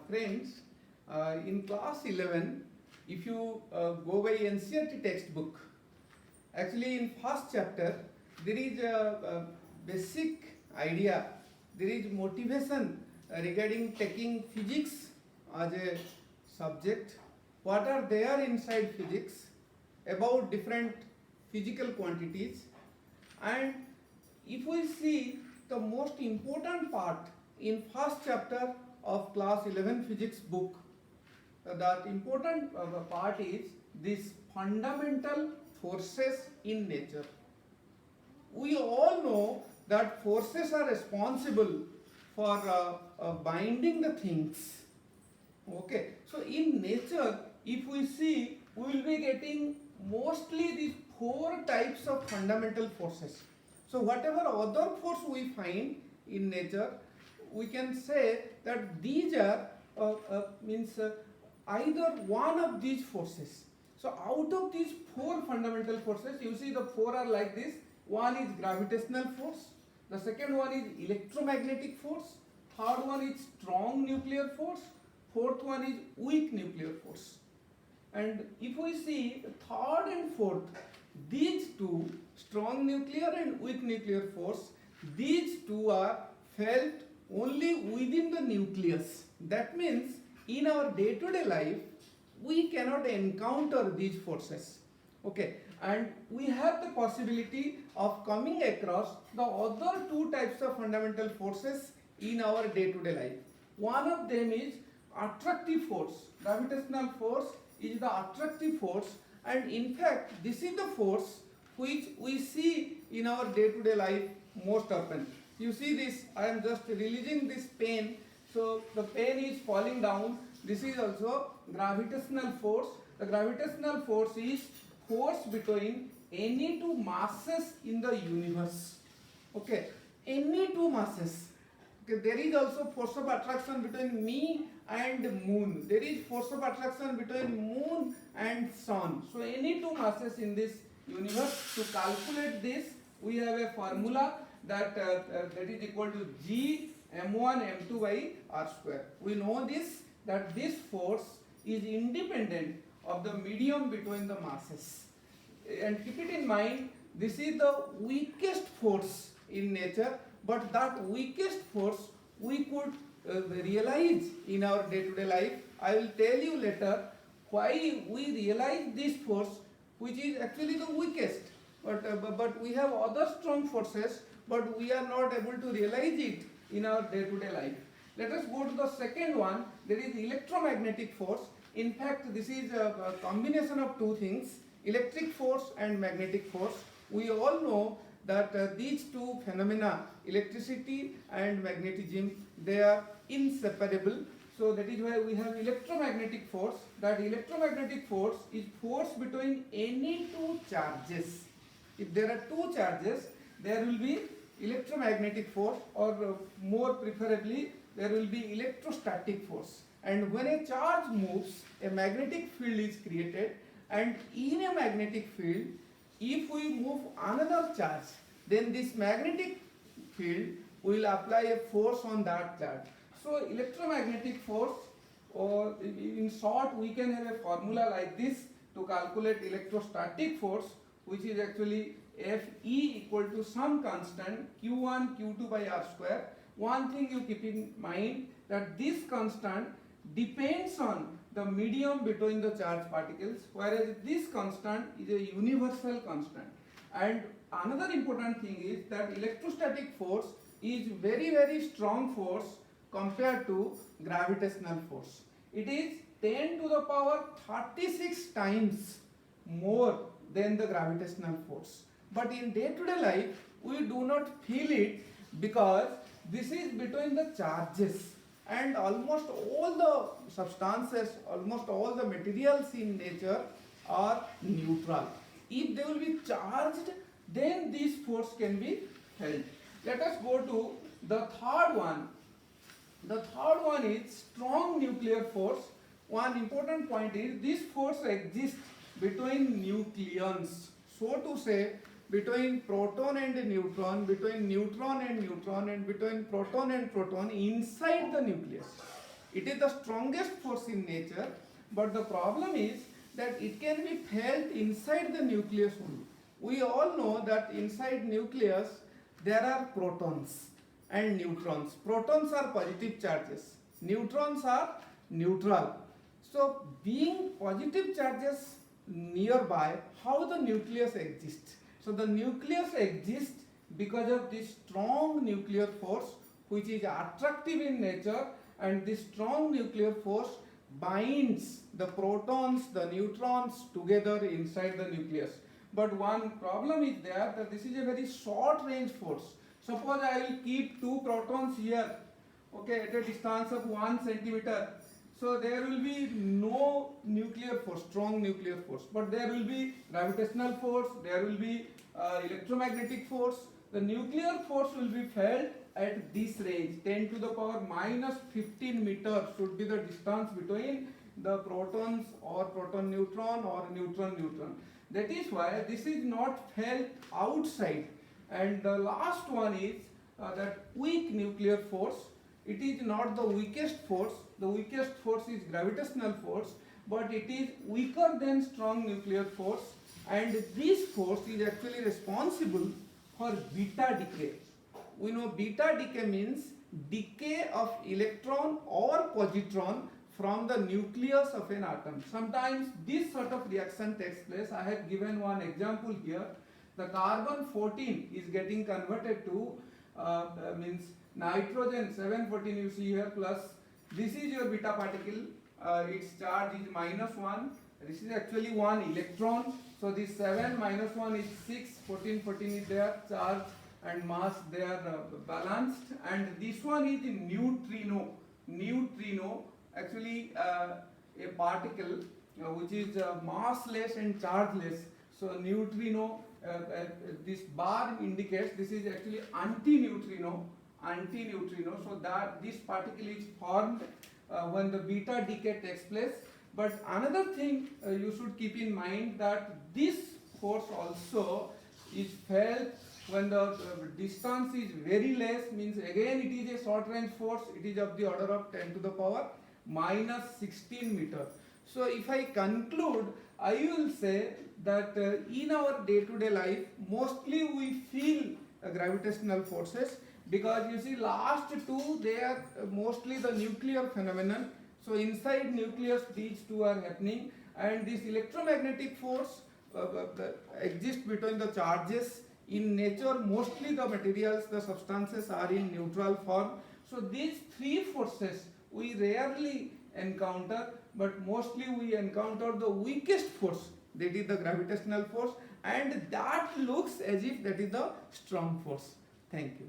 Friends, in class 11, if you go by NCERT textbook, actually in first chapter there is a basic idea, there is motivation regarding taking physics as a subject, what are there inside physics, about different physical quantities. And if we see the most important part in first chapter of class 11 physics book, that important part is this fundamental forces in nature. We all know that forces are responsible for binding the things. Okay, so in nature, if we see, we will be getting mostly these four types of fundamental forces. So whatever other force we find in nature, we can say that these are either one of these forces. So out of these four fundamental forces, you see the four are like this. One is gravitational force, the second one is electromagnetic force, third one is strong nuclear force, fourth one is weak nuclear force. And if we see the third and fourth, these two, strong nuclear and weak nuclear force, these two are felt only within the nucleus. That means in our day-to-day life, we cannot encounter these forces. Okay, and we have the possibility of coming across the other two types of fundamental forces in our day-to-day life. One of them is attractive force. Gravitational force is the attractive force, and in fact this is the force which we see in our day-to-day life most often. You see this, I am just releasing this pen, so the pen is falling down. This is also gravitational force. The gravitational force is force between any two masses in the universe. Okay, any two masses. Okay, there is also force of attraction between me and moon. There is force of attraction between moon and sun. So any two masses in this universe, to calculate this, we have a formula that is equal to G m1 m2 by r square. We know this, that this force is independent of the medium between the masses. And keep it in mind, this is the weakest force in nature, but that weakest force we could realize in our day-to-day life. I will tell you later why we realize this force, which is actually the weakest. But we have other strong forces, but we are not able to realize it in our day-to-day life. Let us go to the second one. There is electromagnetic force. In fact, this is a combination of two things, electric force and magnetic force. We all know that these two phenomena, electricity and magnetism, they are inseparable. So that is why we have electromagnetic force. That electromagnetic force is force between any two charges. If there are two charges, there will be electromagnetic force, or more preferably there will be electrostatic force. And when a charge moves, a magnetic field is created, and in a magnetic field, if we move another charge, then this magnetic field will apply a force on that charge. So electromagnetic force, or in short we can have a formula like this to calculate electrostatic force, which is actually Fe equal to some constant Q1 Q2 by r square. One thing you keep in mind, that this constant depends on the medium between the charged particles, whereas this constant is a universal constant. And another important thing is that electrostatic force is very strong force compared to gravitational force. It is 10 to the power 36 times more than the gravitational force. But in day-to-day life, we do not feel it because this is between the charges, and almost all the substances, almost all the materials in nature are neutral. If they will be charged, then this force can be felt. Let us go to the third one. The third one is strong nuclear force. One important point is this force exists between nucleons. So to say, between proton and neutron, between neutron and neutron, and between proton and proton inside the nucleus. It is the strongest force in nature, but the problem is that it can be felt inside the nucleus only. We all know that inside nucleus there are protons and neutrons. Protons are positive charges, neutrons are neutral. So being positive charges nearby, how the nucleus exists? So the nucleus exists because of this strong nuclear force which is attractive in nature, and this strong nuclear force binds the protons, the neutrons together inside the nucleus. But one problem is there that this is a very short range force. Suppose I will keep two protons here, okay, at a distance of 1 centimeter. So there will be no nuclear force, strong nuclear force, but there will be gravitational force, there will be electromagnetic force. The nuclear force will be felt at this range, 10 to the power minus 15 meters should be the distance between the protons or proton neutron or neutron neutron. That is why this is not felt outside. And the last one is that weak nuclear force. It is not the weakest force. The weakest force is gravitational force, but it is weaker than strong nuclear force, and this force is actually responsible for beta decay. We know beta decay means decay of electron or positron from the nucleus of an atom. Sometimes this sort of reaction takes place. I have given one example here. The carbon 14 is getting converted to means nitrogen 714 you see here plus. This is your beta particle. Its charge is -1. This is actually one electron. So this 7 minus 1 is 6. 14 14 is there. Charge and mass they are balanced. And this one is the neutrino. Neutrino actually a particle which is massless and chargeless. So neutrino, this bar indicates this is actually anti-neutrino. So that this particle is formed when the beta decay takes place. But another thing you should keep in mind that this force also is felt when the distance is very less, means again it is a short range force. It is of the order of 10 to the power minus 16 meter. So if I conclude, I will say that in our day-to-day life, mostly we feel gravitational forces, because you see last two they are mostly the nuclear phenomenon. So inside nucleus these two are happening, and this electromagnetic force exists between the charges. In nature mostly the materials, the substances are in neutral form. So these three forces we rarely encounter, but mostly we encounter the weakest force, that is the gravitational force, and that looks as if that is the strong force. Thank you.